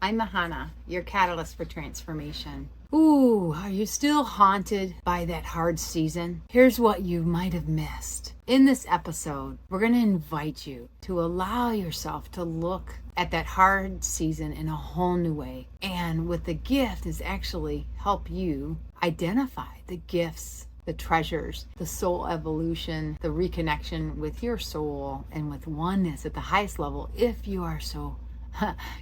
I'm Mahana, your catalyst for transformation. Ooh, are you still haunted by that hard season? Here's what you might have missed. In this episode, we're going to invite you to allow yourself to look at that hard season in a whole new way. And what the gift is actually help you identify the gifts, the treasures, the soul evolution, the reconnection with your soul and with oneness at the highest level if you are so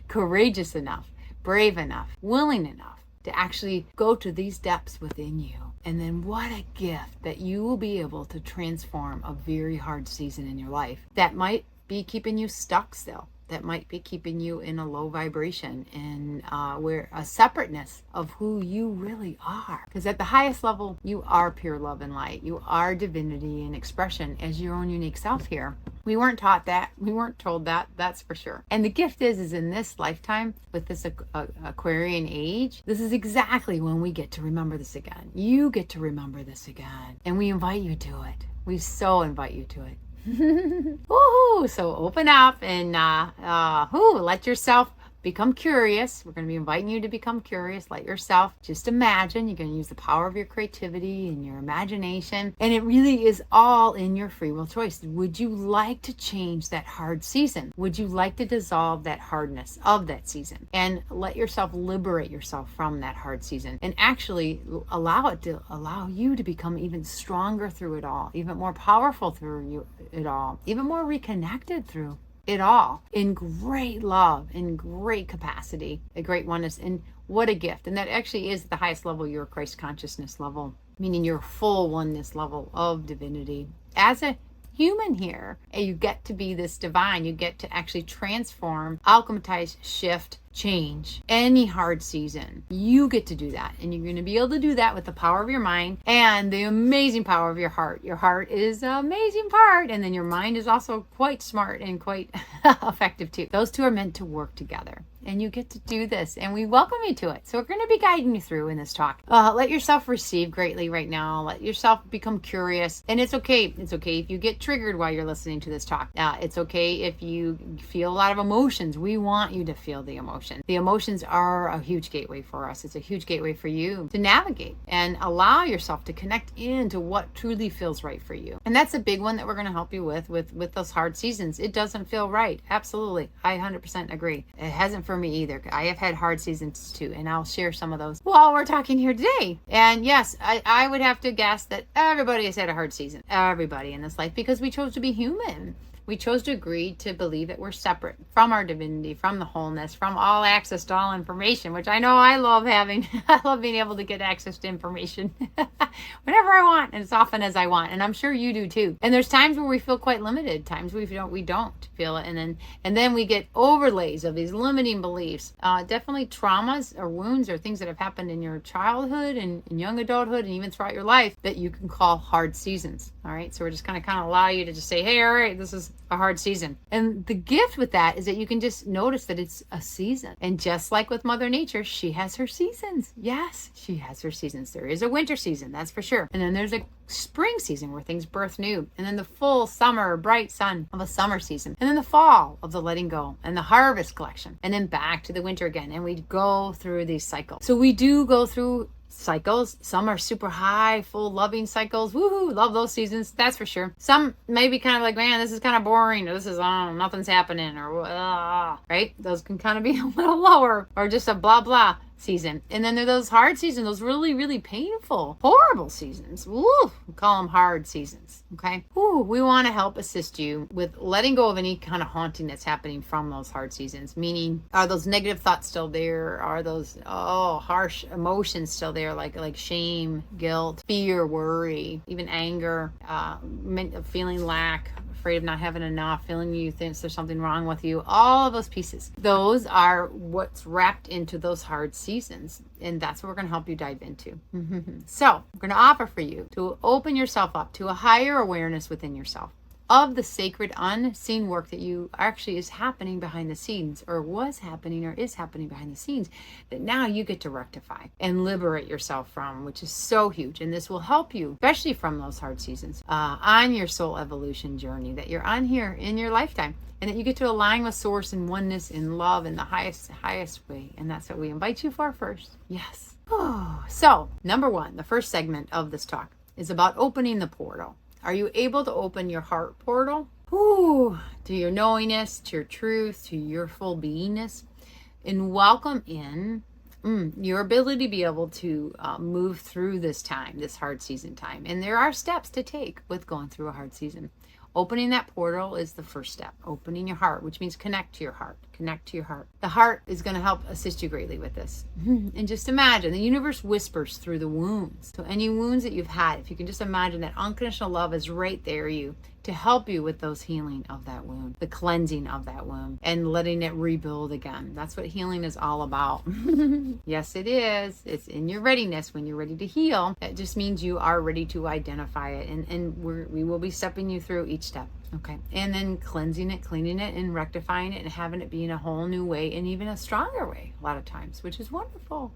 courageous enough, brave enough, willing enough to actually go to these depths within you. And then what a gift that you will be able to transform a very hard season in your life that might be keeping you stuck still, that might be keeping you in a low vibration and where a separateness of who you really are. Because at the highest level, you are pure love and light. You are divinity and expression as your own unique self here. We weren't taught that. We weren't told that. That's for sure. And the gift is in this lifetime with this Aquarian age, this is exactly when we get to remember this again. You get to remember this again. And we invite you to it. We so invite you to it. Woohoo! So open up and let yourself become curious. We're going to be inviting you to become curious. Let yourself just imagine. You're going to use the power of your creativity and your imagination. And it really is all in your free will choice. Would you like to change that hard season? Would you like to dissolve that hardness of that season? And let yourself liberate yourself from that hard season and actually allow you to become even stronger through it all, even more powerful through it all, even more reconnected through it all, in great love, in great capacity, a great oneness. And what a gift. And that actually is the highest level, your Christ consciousness level, meaning your full oneness level of divinity. As a human here, and you get to be this divine, you get to actually transform, alchemize, shift, change any hard season. You get to do that, and you're going to be able to do that with the power of your mind and the amazing power of your heart. Your heart is an amazing part, and then your mind is also quite smart and quite effective too. Those two are meant to work together, and you get to do this, and we welcome you to it. So we're going to be guiding you through in this talk. Let yourself receive greatly right now. Let yourself become curious, and it's okay. It's okay if you get triggered while you're listening to this talk. It's okay if you feel a lot of emotions. We want you to feel the emotion. The emotions are a huge gateway for us. It's a huge gateway for you to navigate and allow yourself to connect into what truly feels right for you. And that's a big one that we're going to help you with those hard seasons. It doesn't feel right. Absolutely. I 100% agree. It hasn't for me either. I have had hard seasons too, and I'll share some of those while we're talking here today. And yes, I would have to guess that everybody has had a hard season. Everybody in this life, because we chose to be human. We chose to agree to believe that we're separate from our divinity, from the wholeness, from all access to all information, which I know I love having. I love being able to get access to information whenever I want and as often as I want. And I'm sure you do too. And there's times where we feel quite limited, times we don't feel it. And then we get overlays of these limiting beliefs. Definitely traumas or wounds or things that have happened in your childhood and in young adulthood and even throughout your life that you can call hard seasons. All right. So we're just going to kind of allow you to just say, hey, all right, this is a hard season. And the gift with that is that you can just notice that it's a season. And just like with Mother Nature, she has her seasons. Yes, she has her seasons. There is a winter season, that's for sure. And then there's a spring season where things birth new. And then the full summer, bright sun of a summer season. And then the fall of the letting go and the harvest collection. And then back to the winter again. And we go through these cycles. So we do go through cycles. Some are super high, full loving cycles. Woohoo, love those seasons, that's for sure. Some may be kind of like, man, this is kind of boring, or this is nothing's happening, or right? Those can kind of be a little lower, or just a blah blah season. And then there are those hard seasons, those really, really painful, horrible seasons. Woo, we call them hard seasons. Okay. Ooh, we want to help assist you with letting go of any kind of haunting that's happening from those hard seasons. Meaning, are those negative thoughts still there? Are those harsh emotions still there, like shame, guilt, fear, worry, even anger, feeling lack, afraid of not having enough, feeling you think there's something wrong with you, all of those pieces. Those are what's wrapped into those hard seasons. And that's what we're going to help you dive into. So we're going to offer for you to open yourself up to a higher awareness within yourself. of the sacred unseen work that you actually is happening behind the scenes, or was happening, or is happening behind the scenes, that now you get to rectify and liberate yourself from, which is so huge. And this will help you, especially from those hard seasons, on your soul evolution journey that you're on here in your lifetime, and that you get to align with source and oneness and love in the highest way. And that's what we invite you for first. Yes. Oh, so number one, the first segment of this talk is about opening the portal. Are you able to open your heart portal? Ooh, to your knowingness, to your truth, to your full beingness, and welcome in your ability to be able to move through this time, this hard season time. And there are steps to take with going through a hard season. Opening that portal is the first step. Opening your heart, which means connect to your heart. Connect to your heart. The heart is going to help assist you greatly with this. And just imagine, the universe whispers through the wounds. So any wounds that you've had, if you can just imagine that unconditional love is right there to help you with those healing of that wound, the cleansing of that wound, and letting it rebuild again. That's what healing is all about. Yes, it is. It's in your readiness. When you're ready to heal, that just means you are ready to identify it. And we will be stepping you through each step. Okay. And then cleansing it, cleaning it, and rectifying it, and having it be in a whole new way, and even a stronger way a lot of times, which is wonderful.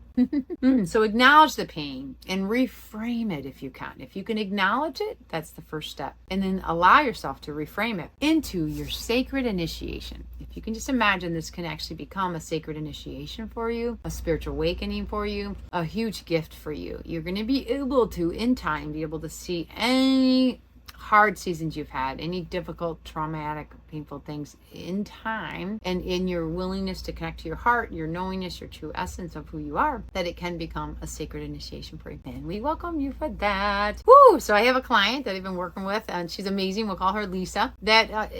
So acknowledge the pain and reframe it if you can. If you can acknowledge it, that's the first step. And then allow yourself to reframe it into your sacred initiation. If you can just imagine, this can actually become a sacred initiation for you, a spiritual awakening for you, a huge gift for you. You're going to be able to, in time, be able to see any hard seasons you've had, any difficult, traumatic, painful things in time, and in your willingness to connect to your heart, your knowingness, your true essence of who you are, that it can become a sacred initiation for you. And we welcome you for that. Woo! So I have a client that I've been working with, and she's amazing. We'll call her Lisa. That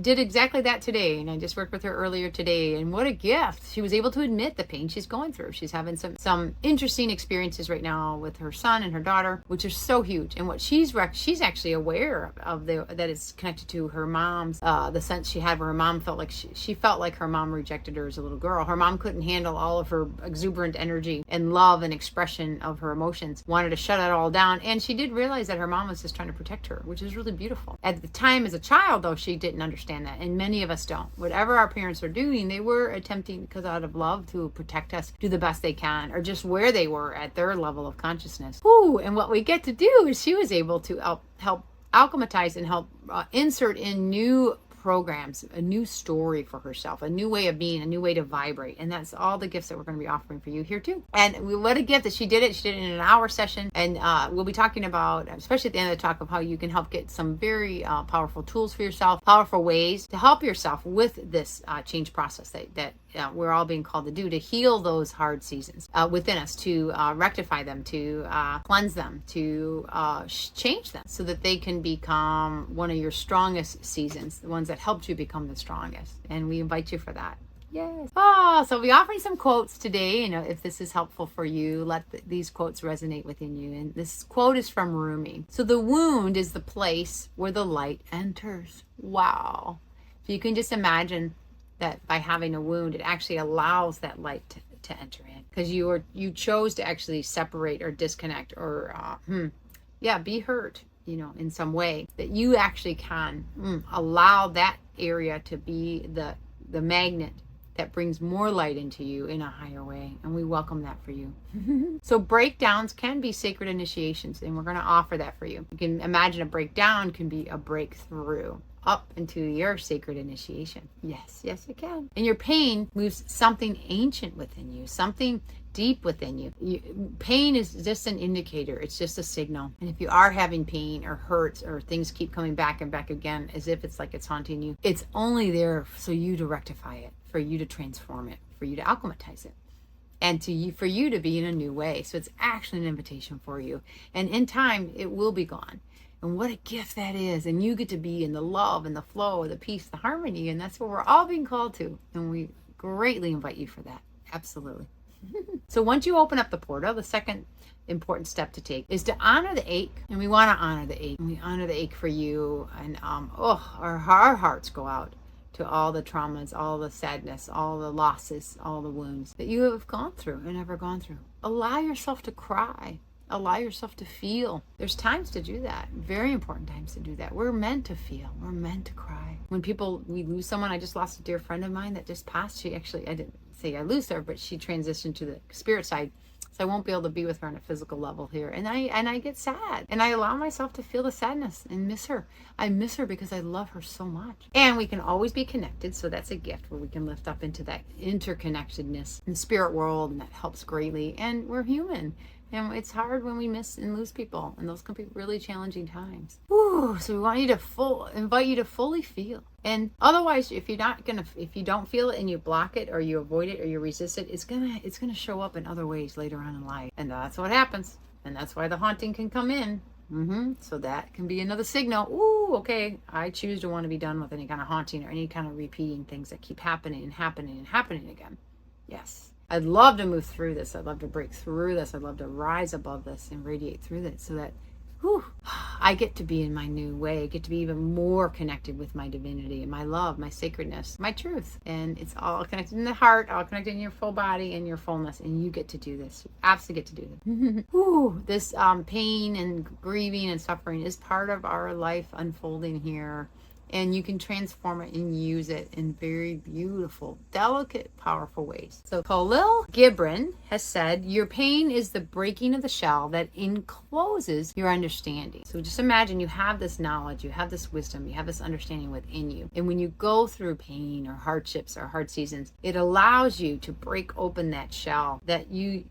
did exactly that today, and I just worked with her earlier today, and what a gift. She was able to admit the pain she's going through. She's having some interesting experiences right now with her son and her daughter, which are so huge. And what she's actually aware of that is connected to her mom's the sense she had where her mom felt like she felt like her mom rejected her as a little girl. Her mom couldn't handle all of her exuberant energy and love and expression of her emotions, wanted to shut it all down. And she did realize that her mom was just trying to protect her, which is really beautiful. At the time as a child, though, she didn't understand that. And many of us don't. Whatever our parents were doing, they were attempting, because out of love, to protect us, do the best they can, or just where they were at their level of consciousness. Ooh, and what we get to do is she was able to help alchemize and help insert in new programs, a new story for herself, a new way of being, a new way to vibrate. And that's all the gifts that we're going to be offering for you here too. And what a gift that she did it. She did it in an hour session. And we'll be talking about, especially at the end of the talk, of how you can help get some very powerful tools for yourself, powerful ways to help yourself with this change process that we're all being called to do, to heal those hard seasons within us, to rectify them, to cleanse them, to change them so that they can become one of your strongest seasons, the ones that helped you become the strongest. And we invite you for that. Yes. Oh, so we'll be offering some quotes today. If this is helpful for you, let these quotes resonate within you. And this quote is from Rumi. So the wound is the place where the light enters. Wow. So you can just imagine that by having a wound, it actually allows that light to enter in, because you chose to actually separate or disconnect or be hurt, in some way, that you actually can allow that area to be the magnet that brings more light into you in a higher way. And we welcome that for you. So breakdowns can be sacred initiations, and we're going to offer that for you. You can imagine a breakdown can be a breakthrough up into your sacred initiation. Yes, it can. And your pain moves something ancient within you, something deep within you. Pain is just an indicator. It's just a signal. And if you are having pain or hurts, or things keep coming back and back again, as if it's like it's haunting you, it's only there for you to rectify it, for you to transform it, for you to alchemize it, and for you to be in a new way. So it's actually an invitation for you. And in time, it will be gone. And what a gift that is. And you get to be in the love and the flow, the peace, the harmony. And that's what we're all being called to. And we greatly invite you for that. Absolutely. So once you open up the portal, the second important step to take is to honor the ache. And we want to honor the ache. And we honor the ache for you. And our hearts go out to all the traumas, all the sadness, all the losses, all the wounds that you have gone through and ever gone through. Allow yourself to cry. allow yourself to feel. There's times to do that, very important times to do that. We're meant to feel, we're meant to cry. When we lose someone, I just lost a dear friend of mine that just passed. She actually, I didn't say I lose her, but she transitioned to the spirit side. So I won't be able to be with her on a physical level here. And I get sad. And I allow myself to feel the sadness and miss her. I miss her because I love her so much. And we can always be connected. So that's a gift where we can lift up into that interconnectedness in the spirit world. And that helps greatly. And we're human. And it's hard when we miss and lose people. And those can be really challenging times. Ooh, so we want you to invite you to fully feel. And otherwise, if you don't feel it and you block it or you avoid it or you resist it, it's gonna show up in other ways later on in life. And that's what happens. And that's why the haunting can come in. So that can be another signal. Ooh, okay, I choose to want to be done with any kind of haunting or any kind of repeating things that keep happening and happening and happening again. Yes. I'd love to move through this. I'd love to break through this. I'd love to rise above this and radiate through this so that I get to be in my new way. I get to be even more connected with my divinity and my love, my sacredness, my truth. And it's all connected in the heart, all connected in your full body and your fullness. And you get to do this. You absolutely get to do this. This pain and grieving and suffering is part of our life unfolding here. And you can transform it and use it in very beautiful, delicate, powerful ways. So Khalil Gibran has said, your pain is the breaking of the shell that encloses your understanding. So just imagine you have this knowledge, you have this wisdom, you have this understanding within you. And when you go through pain or hardships or hard seasons, it allows you to break open that shell that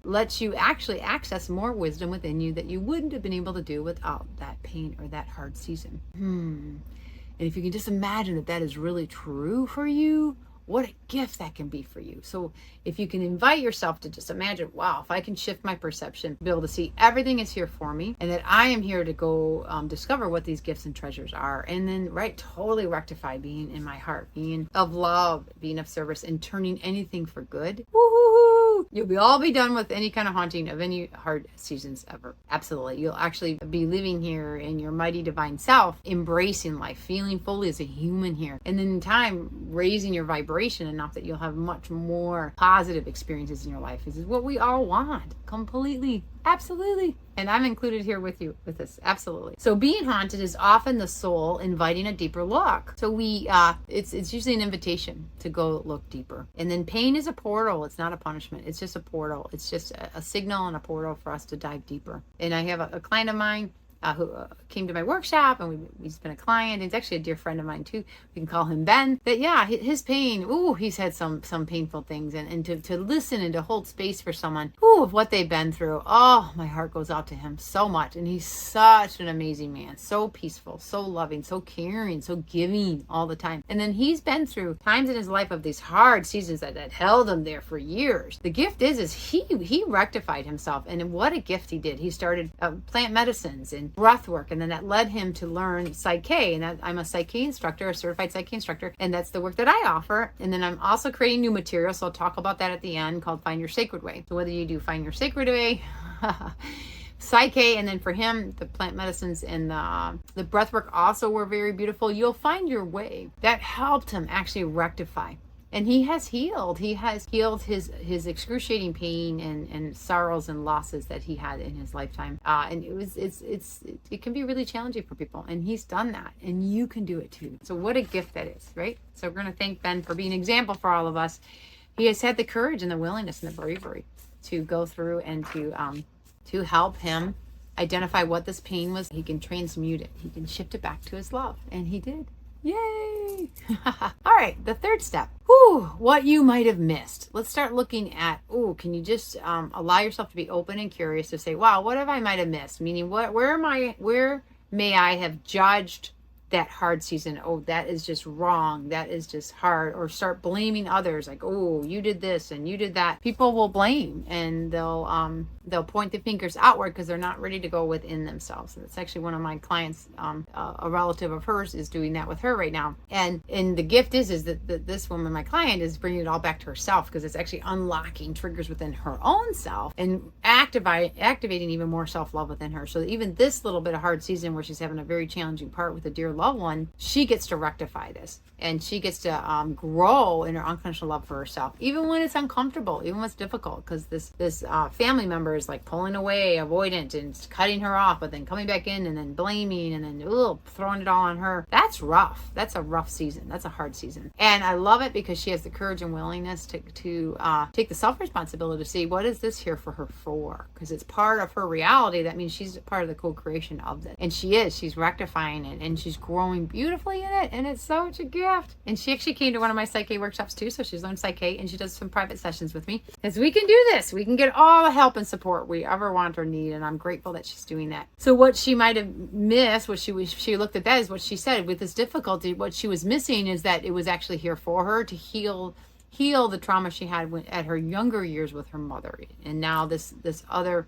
lets you actually access more wisdom within you that you wouldn't have been able to do without that pain or that hard season. And if you can just imagine that is really true for you, what a gift that can be for you. So if you can invite yourself to just imagine, wow, if I can shift my perception, be able to see everything is here for me and that I am here to go discover what these gifts and treasures are. And then, totally rectify being in my heart, being of love, being of service and turning anything for good. Woo-hoo-hoo! You'll all be done with any kind of haunting of any hard seasons ever. Absolutely. You'll actually be living here in your mighty divine self, embracing life, feeling fully as a human here. And then in time, raising your vibration enough that you'll have much more positive experiences in your life. This is what we all want. Completely. Absolutely. And I'm included here with you with this. Absolutely. So being haunted is often the soul inviting a deeper look. So it's usually an invitation to go look deeper. And then pain is a portal. It's not a punishment. It's just a portal. It's just a signal and a portal for us to dive deeper. And I have a client of mine who came to my workshop, and he's been a client. He's actually a dear friend of mine too. We can call him Ben. That his pain. He's had some painful things, and to listen and to hold space for someone. Of what they've been through. Oh, my heart goes out to him so much, and he's such an amazing man. So peaceful, so loving, so caring, so giving all the time. And then he's been through times in his life of these hard seasons that held him there for years. The gift is he rectified himself, and what a gift he did. He started plant medicines and breath work, and then that led him to learn PSYCH-K, and I'm a PSYCH-K instructor, a certified PSYCH-K instructor, and that's the work that I offer. And then I'm also creating new material, so I'll talk about that at the end, called Find Your Sacred Way. So whether you do Find Your Sacred Way, PSYCH-K, and then for him, the plant medicines and the breath work also were very beautiful. You'll find your way. That helped him actually rectify. And he has healed. He has healed his excruciating pain and sorrows and losses that he had in his lifetime. And it can be really challenging for people. And he's done that. And you can do it too. So what a gift that is, right? So we're going to thank Ben for being an example for all of us. He has had the courage and the willingness and the bravery to go through and to help him identify what this pain was. He can transmute it. He can shift it back to his love. And he did. Yay! All right, the third step. What you might have missed. Let's start looking at, can you just allow yourself to be open and curious to say, wow, what have I might have missed? Meaning, where may I have judged that hard season? That is just wrong. That is just hard. Or start blaming others, like, you did this and you did that. People will blame, and they'll point the fingers outward because they're not ready to go within themselves. And it's actually one of my clients, a relative of hers, is doing that with her right now. And the gift is that this woman, my client, is bringing it all back to herself, because it's actually unlocking triggers within her own self and activating even more self-love within her. So even this little bit of hard season where she's having a very challenging part with a dear loved one, she gets to rectify this. And she gets to grow in her unconditional love for herself, even when it's uncomfortable, even when it's difficult, because this family member is like pulling away, avoidant, and cutting her off, but then coming back in and then blaming and then throwing it all on her. That's rough. That's a rough season. That's a hard season. And I love it because she has the courage and willingness to take the self-responsibility to see what is this here for her for, because it's part of her reality. That means she's part of the co-creation of it, and she's rectifying it, and she's growing beautifully in it, and it's such a gift. And she actually came to one of my PSYCH-K workshops too, so she's learned PSYCH-K, and she does some private sessions with me, because we can do this. We can get all the help and support we ever want or need, and I'm grateful that she's doing that. So what she might have missed, what she looked at that, is what she said with this difficulty. What she was missing is that it was actually here for her to heal the trauma she had at her younger years with her mother, and now this other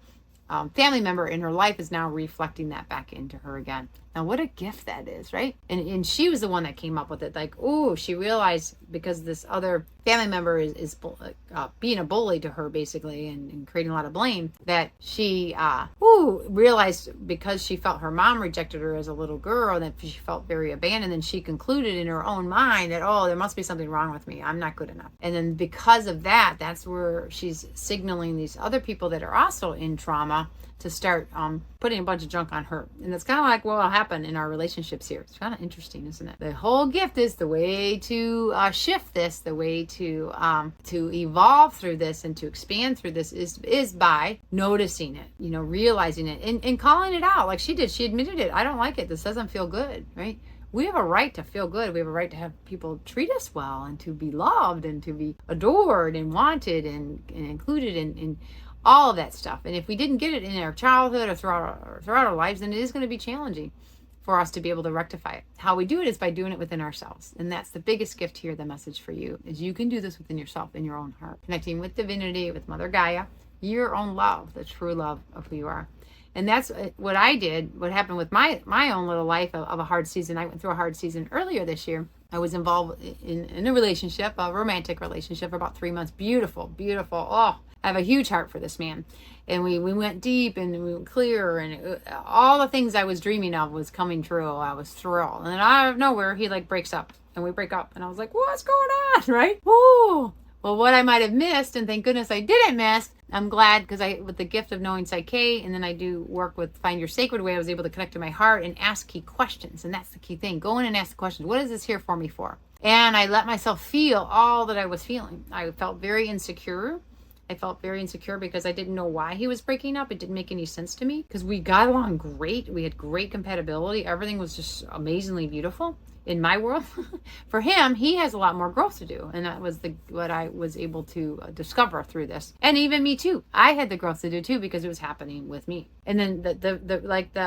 family member in her life is now reflecting that back into her again. Now, what a gift that is, right? And she was the one that came up with it. Like, she realized, because this other family member is being a bully to her, basically, and creating a lot of blame, that she realized, because she felt her mom rejected her as a little girl, that she felt very abandoned, and she concluded in her own mind that, there must be something wrong with me. I'm not good enough. And then because of that, that's where she's signaling these other people that are also in trauma to start putting a bunch of junk on her. And it's kind of like what will happen in our relationships here. It's kind of interesting, isn't it? The whole gift is the way to shift this, the way to evolve through this and to expand through this is by noticing it, realizing it and calling it out like she did. She admitted it. I don't like it. This doesn't feel good, right? We have a right to feel good. We have a right to have people treat us well, and to be loved, and to be adored and wanted and included in all of that stuff. And if we didn't get it in our childhood or throughout our lives, then it is going to be challenging for us to be able to rectify it. How we do it is by doing it within ourselves. And that's the biggest gift here. The message for you is you can do this within yourself, in your own heart, connecting with divinity, with Mother Gaia, your own love, the true love of who you are. And that's what I did. What happened with my own little life of a hard season. I went through a hard season earlier this year. I was involved in a relationship, a romantic relationship, for about 3 months. Beautiful, beautiful. I have a huge heart for this man. And we went deep, and we went clear, and all the things I was dreaming of was coming true. I was thrilled. And then out of nowhere, he breaks up, and we break up. And I was like, what's going on, right? Woo! Well, what I might have missed, and thank goodness I didn't miss, I'm glad, because with the gift of knowing PSYCH-K, and then I do work with Find Your Sacred Way, I was able to connect to my heart and ask key questions. And that's the key thing. Go in and ask the questions. What is this here for me for? And I let myself feel all that I was feeling. I felt very insecure. Because I didn't know why he was breaking up. It didn't make any sense to me, because we got along great. We had great compatibility. Everything was just amazingly beautiful in my world. For him, he has a lot more growth to do. And that was what I was able to discover through this. And even me too. I had the growth to do too, because it was happening with me. And then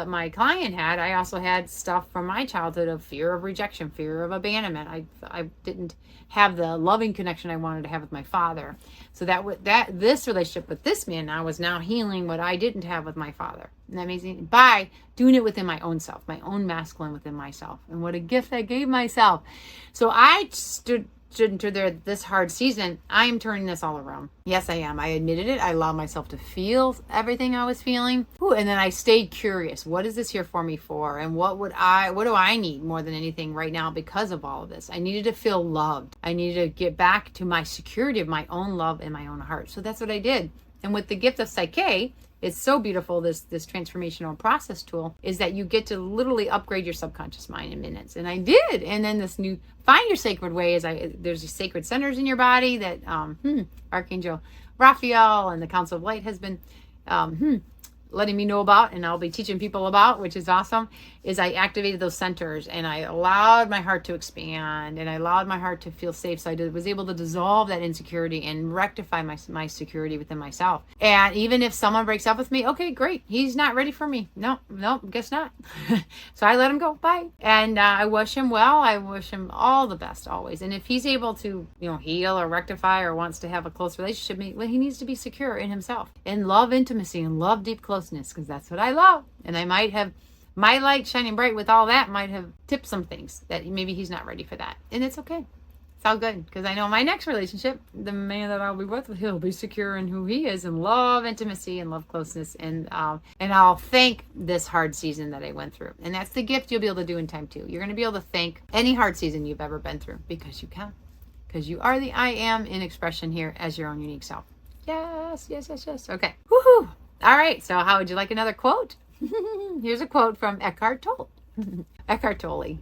my client had, I also had stuff from my childhood of fear of rejection, fear of abandonment. I didn't have the loving connection I wanted to have with my father. So this relationship with this man now was now healing what I didn't have with my father. Isn't that amazing? By doing it within my own self, my own masculine within myself. And what a gift I gave myself. So I stood into this hard season. I am turning this all around. Yes, I am. I admitted it. I allowed myself to feel everything I was feeling. And then I stayed curious. What is this here for me for? And what do I need more than anything right now because of all of this? I needed to feel loved. I needed to get back to my security of my own love in my own heart. So that's what I did. And with the gift of PSYCH-K, it's so beautiful, this transformational process tool, is that you get to literally upgrade your subconscious mind in minutes. And I did. And then this new Find Your Sacred Way there's these sacred centers in your body that Archangel Raphael and the Council of Light has been letting me know about, and I'll be teaching people about, which is awesome, is I activated those centers, and I allowed my heart to expand, and I allowed my heart to feel safe. So I was able to dissolve that insecurity and rectify my security within myself. And even if someone breaks up with me, okay, great. He's not ready for me. No, guess not. So I let him go. Bye. And I wish him well. I wish him all the best always. And if he's able to, heal or rectify or wants to have a close relationship, he needs to be secure in himself and love intimacy and love deep closeness, because that's what I love. And I might have my light shining bright with all that might have tipped some things that maybe he's not ready for that. And it's okay. It's all good, because I know my next relationship, the man that I'll be with, he'll be secure in who he is and love intimacy and love closeness. And I'll thank this hard season that I went through. And that's the gift you'll be able to do in time too. You're going to be able to thank any hard season you've ever been through, because you can. Because you are the I am in expression here as your own unique self. Yes, yes, yes, yes. Okay. Woohoo. All right. So how would you like another quote? Here's a quote from Eckhart Tolle. Eckhart Tolle.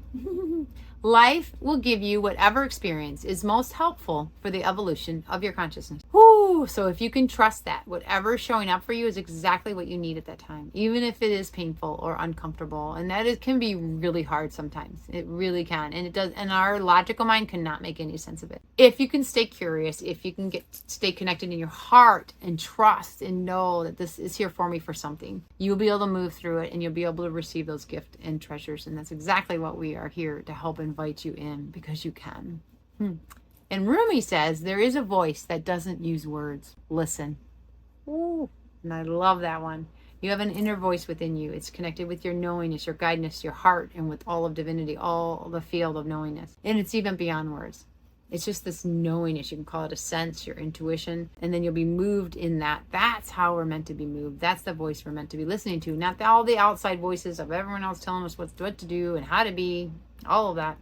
Life will give you whatever experience is most helpful for the evolution of your consciousness. Woo! So if you can trust that, whatever is showing up for you is exactly what you need at that time, even if it is painful or uncomfortable. And that can be really hard sometimes. It really can. And it does. And our logical mind cannot make any sense of it. If you can stay curious, if you can stay connected in your heart and trust and know that this is here for me for something, you'll be able to move through it and you'll be able to receive those gifts and treasures. And that's exactly what we are here to help invite you in, because you can. And Rumi says there is a voice that doesn't use words. Listen. Ooh, and I love that one. You have an inner voice within you. It's connected with your knowingness, your guidance, your heart, and with all of divinity, all the field of knowingness. And it's even beyond words. It's just this knowingness. You can call it a sense, your intuition, and then you'll be moved in that. That's how we're meant to be moved. That's the voice we're meant to be listening to, not all the outside voices of everyone else telling us what to do and how to be, all of that.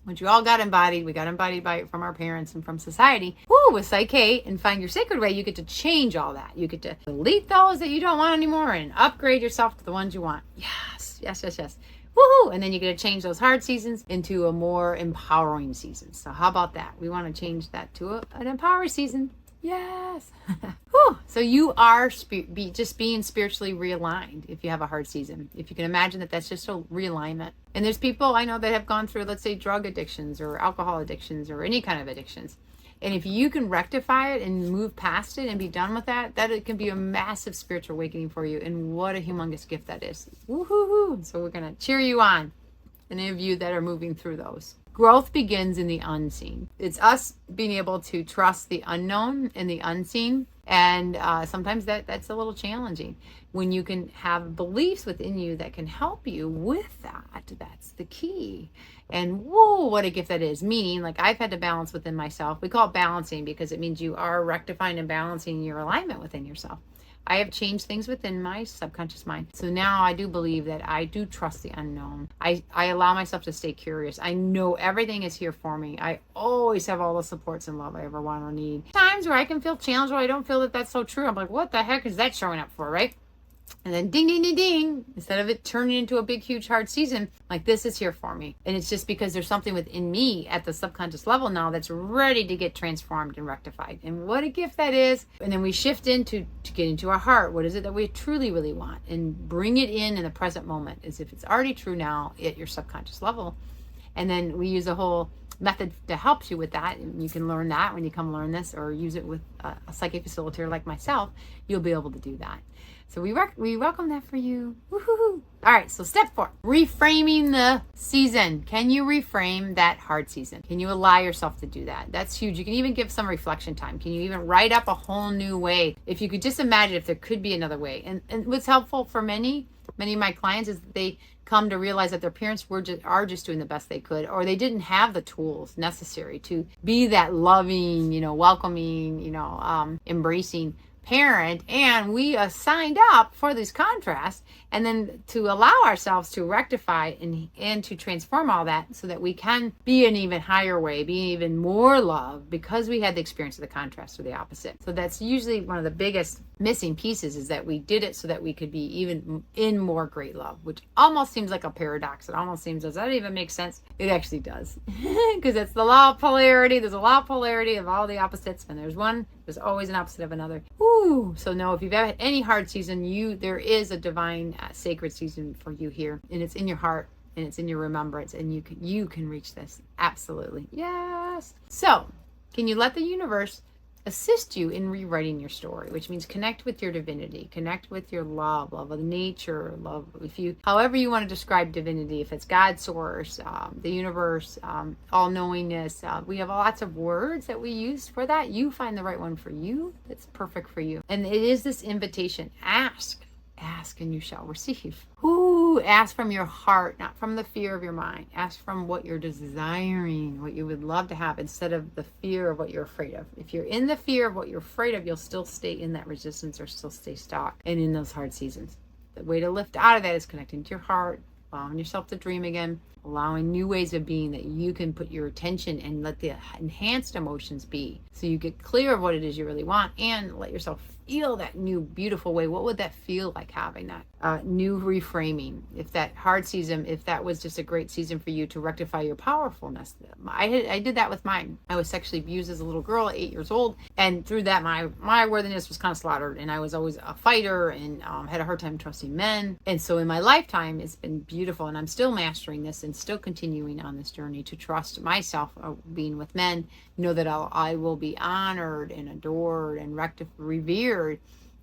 Which we all got embodied. We got embodied by it from our parents and from society. Woo, with PSYCH-K and Find Your Sacred Way, you get to change all that. You get to delete those that you don't want anymore and upgrade yourself to the ones you want. Yes, yes, yes, yes. Woohoo! And then you get to change those hard seasons into a more empowering season. So how about that? We want to change that to an empowering season. Yes. Whew. So you are just being spiritually realigned if you have a hard season. If you can imagine that that's just a realignment. And there's people I know that have gone through, let's say, drug addictions or alcohol addictions or any kind of addictions. And if you can rectify it and move past it and be done with that, it can be a massive spiritual awakening for you. And what a humongous gift that is. Woohoo! So we're going to cheer you on, any of you that are moving through those. Growth begins in the unseen. It's us being able to trust the unknown and the unseen. And sometimes that's a little challenging. When you can have beliefs within you that can help you with that, that's the key. And whoa, what a gift that is. Meaning, like, I've had to balance within myself. We call it balancing because it means you are rectifying and balancing your alignment within yourself. I have changed things within my subconscious mind. So now I do believe that I do trust the unknown. I allow myself to stay curious. I know everything is here for me. I always have all the supports and love I ever want or need. Times where I can feel challenged or I don't feel that that's so true. I'm like, what the heck is that showing up for, right? And then ding, ding, ding, ding. Instead of it turning into a big, huge, hard season, like, this is here for me. And it's just because there's something within me at the subconscious level now that's ready to get transformed and rectified. And what a gift that is. And then we shift to get into our heart. What is it that we truly, really want? And bring it in the present moment as if it's already true now at your subconscious level. And then we use a whole method to help you with that. And you can learn that when you come learn this, or use it with a psychic facilitator like myself. You'll be able to do that. So we welcome that for you. Woohoo! All right, so step 4, reframing the season. Can you reframe that hard season? Can you allow yourself to do that? That's huge. You can even give some reflection time. Can you even write up a whole new way? If you could just imagine if there could be another way. And what's helpful for many of my clients is that they come to realize that their parents are just doing the best they could, or they didn't have the tools necessary to be that loving, welcoming, embracing parent, and we signed up for these contrasts, and then to allow ourselves to rectify and to transform all that so that we can be an even higher way, be even more love, because we had the experience of the contrast or the opposite. So that's usually one of the biggest missing pieces, is that we did it so that we could be even in more great love, which almost seems like a paradox. It almost seems, does that even make sense? It actually does, because it's the law of polarity. There's a law of polarity of all the opposites, and there's always an opposite of another. Ooh, so no, if you've ever had any hard season, there is a divine sacred season for you here, and it's in your heart and it's in your remembrance, and you can reach this. Absolutely. Yes. So can you let the universe assist you in rewriting your story, which means connect with your divinity, connect with your love of nature, love, however you want to describe divinity, if it's God, source, the universe, all knowingness. We have lots of words that we use for that. You find the right one for you that's perfect for you. And it is this invitation: ask and you shall receive. Ooh, Ooh, ask from your heart, not from the fear of your mind. Ask from what you're desiring, what you would love to have, instead of the fear of what you're afraid of. If you're in the fear of what you're afraid of, you'll still stay in that resistance or still stay stuck and in those hard seasons. The way to lift out of that is connecting to your heart, allowing yourself to dream again, allowing new ways of being that you can put your attention and let the enhanced emotions be. So you get clear of what it is you really want and let yourself feel that new beautiful way. What would that feel like, having that new reframing? If that hard season, if that was just a great season for you to rectify your powerfulness. I did that with mine. I was sexually abused as a little girl at 8 years old, and through that my worthiness was kind of slaughtered, and I was always a fighter and had a hard time trusting men. And so in my lifetime, it's been beautiful, and I'm still mastering this and still continuing on this journey to trust myself, being with men, know that I will be honored and adored and revered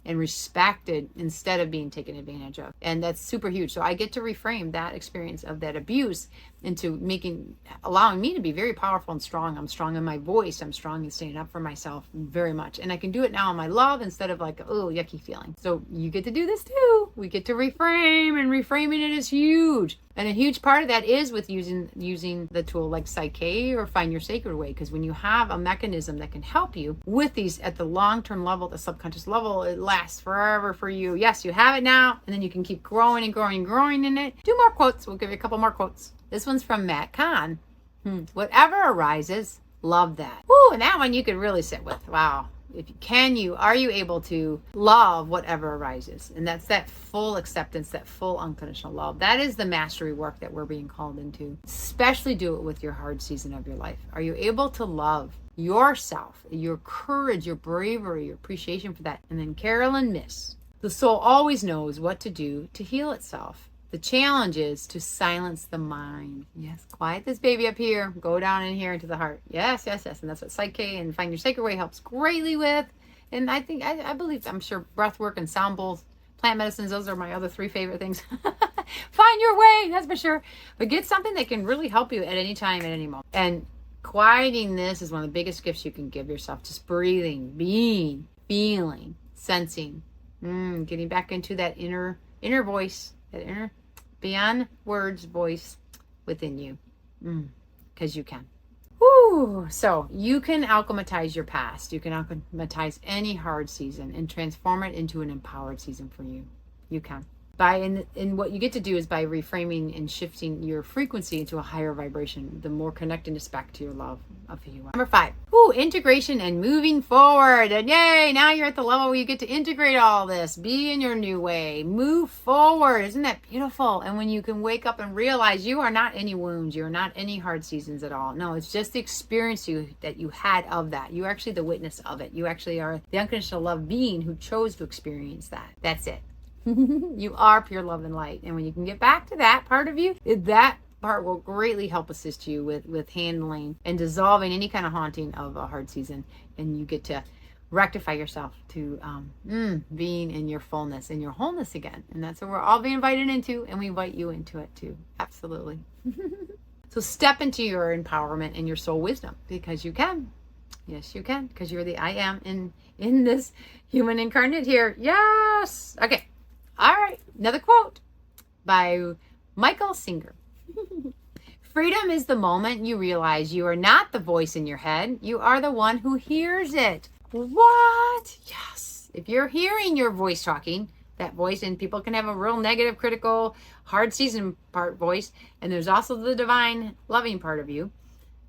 and respected instead of being taken advantage of. And that's super huge. So I get to reframe that experience of that abuse into allowing me to be very powerful and strong. I'm strong in my voice. I'm strong in standing up for myself very much. And I can do it now in my love instead of like, oh, yucky feeling. So you get to do this too. We get to reframe, and reframing it is huge. And a huge part of that is with using the tool like PSYCH-K or Find Your Sacred Way. Because when you have a mechanism that can help you with these at the long-term level, the subconscious level, it lasts forever for you. Yes, you have it now, and then you can keep growing and growing and growing in it. 2 more quotes. We'll give you a couple more quotes. This one's from Matt Kahn. Whatever arises, love that. Woo, and that one you could really sit with. Wow. Are you able to love whatever arises? And that's that full acceptance, that full unconditional love. That is the mastery work that we're being called into. Especially do it with your hard season of your life. Are you able to love yourself, your courage, your bravery, your appreciation for that? And then Carolyn Miss. The soul always knows what to do to heal itself. The challenge is to silence the mind. Yes, quiet this baby up here. Go down in here into the heart. Yes, yes, yes. And that's what PSYCH-K and Find Your Sacred Way helps greatly with. And I'm sure breath work and sound bowls, plant medicines, those are my other 3 favorite things. Find your way, that's for sure. But get something that can really help you at any time, at any moment. And quieting this is one of the biggest gifts you can give yourself. Just breathing, being, feeling, sensing, getting back into that inner voice, that inner beyond words voice within you, because you can. Woo! So you can alchemize your past. You can alchemize any hard season and transform it into an empowered season for you. You can. And what you get to do is by reframing and shifting your frequency into a higher vibration, the more connectedness back to your love of who you are. Number 5, integration and moving forward. And yay, now you're at the level where you get to integrate all this, be in your new way, move forward. Isn't that beautiful? And when you can wake up and realize you are not any wounds, you're not any hard seasons at all. No, it's just the experience that you had of that. You're actually the witness of it. You actually are the unconditional love being who chose to experience that. That's it. You are pure love and light. And when you can get back to that part of you, that part will greatly help assist you with handling and dissolving any kind of haunting of a hard season. And you get to rectify yourself to being in your fullness and your wholeness again. And that's what we're all being invited into. And we invite you into it too. Absolutely. So step into your empowerment and your soul wisdom, because you can. Yes, you can. Because you're the I am in this human incarnate here. Yes. Okay. All right, another quote by Michael Singer. Freedom is the moment you realize you are not the voice in your head. You are the one who hears it. What? Yes. If you're hearing your voice talking, that voice, and people can have a real negative, critical, hard season part voice, and there's also the divine, loving part of you.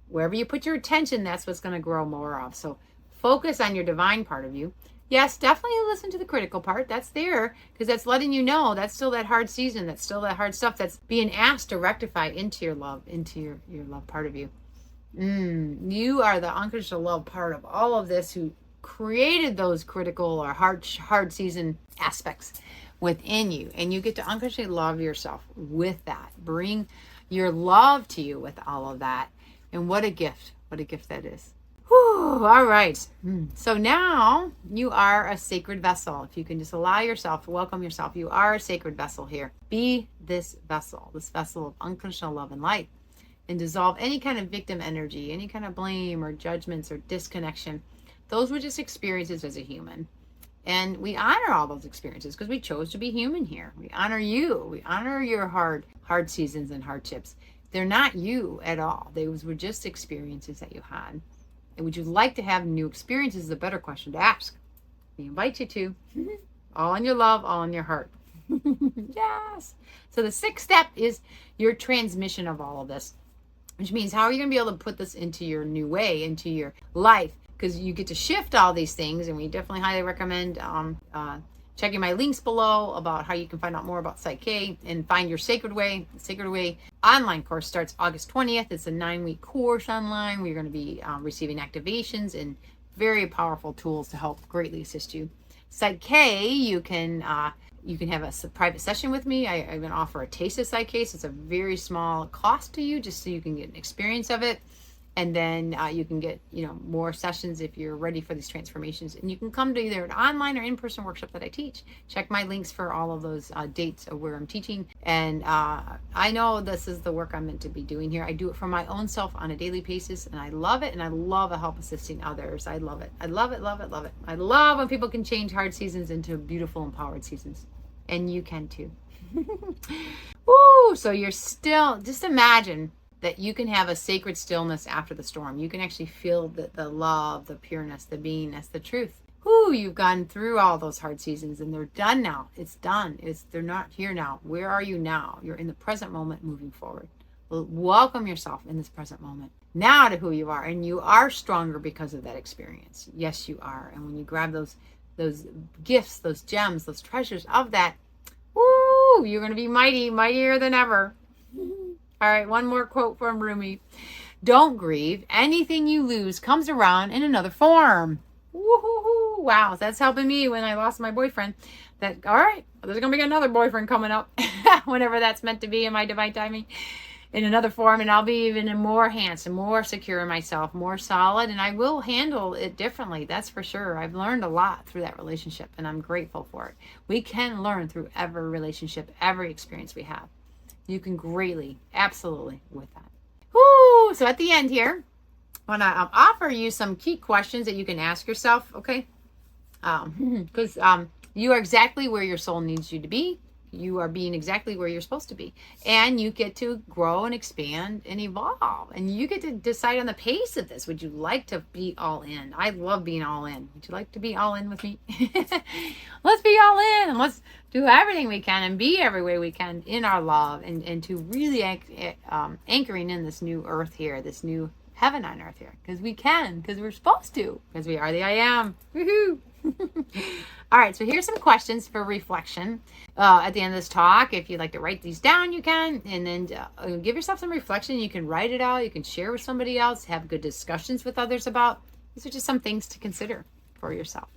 Wherever you put your attention, that's what's going to grow more of. So focus on your divine part of you. Yes, definitely listen to the critical part. That's there because that's letting you know that's still that hard season. That's still that hard stuff that's being asked to rectify into your love, into your love part of you. You are the unconditional love part of all of this who created those critical or hard season aspects within you. And you get to unconditionally love yourself with that. Bring your love to you with all of that. And what a gift. What a gift that is. Whew, all right. So now you are a sacred vessel. If you can just allow yourself to welcome yourself, you are a sacred vessel here. Be this vessel of unconditional love and light, and dissolve any kind of victim energy, any kind of blame or judgments or disconnection. Those were just experiences as a human. And we honor all those experiences because we chose to be human here. We honor you. We honor your hard seasons and hardships. They're not you at all. Those were just experiences that you had. And would you like to have new experiences is a better question to ask. We invite you to. All in your love, all in your heart. Yes. So the sixth step is your transmission of all of this, which means how are you going to be able to put this into your new way, into your life? Because you get to shift all these things, and we definitely highly recommend checking my links below about how you can find out more about PSYCH-K and find your Sacred Way. The Sacred Way online course starts August 20th. It's a 9-week course online. We're going to be receiving activations and very powerful tools to help greatly assist you. PSYCH-K, you can have a private session with me. I'm going to offer a taste of PSYCH-K, so it's a very small cost to you, just so you can get an experience of it. And then you can get, more sessions if you're ready for these transformations. And you can come to either an online or in-person workshop that I teach. Check my links for all of those dates of where I'm teaching. And I know this is the work I'm meant to be doing here. I do it for my own self on a daily basis, and I love it. And I love to help assisting others. I love it. I love it, love it, love it. I love when people can change hard seasons into beautiful, empowered seasons. And you can too. Woo! So you're still, just imagine that you can have a sacred stillness after the storm. You can actually feel the love, the pureness, the beingness, the truth. Whoo, you've gone through all those hard seasons and they're done now. It's done. They're not here now. Where are you now? You're in the present moment moving forward. Welcome yourself in this present moment now to who you are. And you are stronger because of that experience. Yes, you are. And when you grab those gifts, those gems, those treasures of that, woo, you're going to be mighty, mightier than ever. All right, one more quote from Rumi. Don't grieve. Anything you lose comes around in another form. Woo-hoo-hoo. Wow, that's helping me when I lost my boyfriend. All right, there's going to be another boyfriend coming up whenever that's meant to be in my divine timing in another form. And I'll be even more handsome, more secure in myself, more solid. And I will handle it differently. That's for sure. I've learned a lot through that relationship, and I'm grateful for it. We can learn through every relationship, every experience we have. You can greatly, absolutely, with that. Woo! So at the end here, I want to offer you some key questions that you can ask yourself, okay? Because you are exactly where your soul needs you to be. You are being exactly where you're supposed to be. And you get to grow and expand and evolve. And you get to decide on the pace of this. Would you like to be all in? I love being all in. Would you like to be all in with me? Let's be all in. And let's do everything we can and be every way we can in our love. And to really anchoring in this new earth here, this new heaven on earth here. Because we can. Because we're supposed to. Because we are the I am. Woohoo! All right, so here's some questions for reflection at the end of this talk. If you'd like to write these down, you can. And then give yourself some reflection. You can write it out. You can share with somebody else. Have good discussions with others about. These are just some things to consider for yourself.